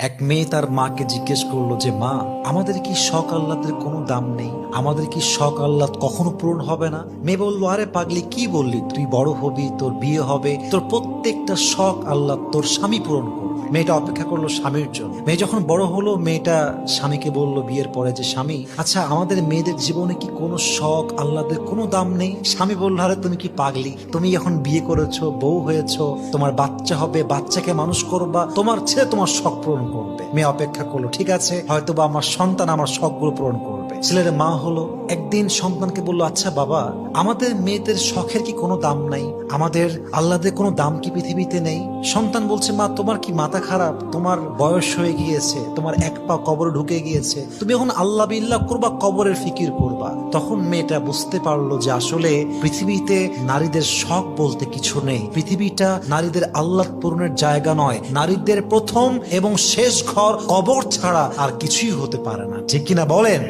এক মেয়ে তার মাকে জিজ্ঞেস করলো যে মা, আমাদের কি শখ আহ্লাদের কোনো দাম নেই? আমাদের কি শখ আহ্লাদ কখনো পূরণ হবে না? মেয়ে বললো, আরে পাগলি, কি বললি? তুই বড় হবি, তোর বিয়ে হবে, তোর প্রত্যেকটা শখ আহ্লাদ তোর স্বামী পূরণ করবে। মেয়েটা অপেক্ষা করলো স্বামীর জন্য। মেয়ে যখন বড় হলো, মেয়েটা স্বামীকে বলল বিয়ের পরে যে স্বামী, আচ্ছা আমাদের মেয়েদের জীবনে কি কোনো শখ আহ্লাদের কোনো দাম নেই? স্বামী বলল, আরে তুমি কি পাগলি? তুমি এখন বিয়ে করেছো, বউ হয়েছো, তোমার বাচ্চা হবে, বাচ্চাকে মানুষ করবা, তোমার ছেলে তোমার শখ পূরণ করবে। মেয়ে অপেক্ষা করলো, ঠিক আছে, হয়তোবা আমার সন্তান আমার শখগুলো পূরণ করবে। ছেলের মা হলো, একদিন সন্তানকে বললো, আচ্ছা বাবা, আমাদের মেয়েদের শখের কি কোনো দাম নাই? আমাদের আহ্লাদের কোনো দাম কি পৃথিবীতে নেই? সন্তান বলছে, মা তোমার কি মাথা খারাপ? তোমার বয়স হয়ে গিয়েছে, তোমার এক পা কবরে ঢুকে গিয়েছে, তুমি এখন আল্লাহ বিল্লাহ করবা, কবরের ফিকির করবা। তখন মেয়েটা বুঝতে পারলো যে আসলে পৃথিবীতে নারীদের শখ বলতে কিছু নেই। পৃথিবীটা নারীদের আহ্লাদ পূরণের জায়গা নয়। নারীদের প্রথম এবং শেষ ঘর কবর ছাড়া আর কিছুই হতে পারে না। ঠিক কিনা বলেন?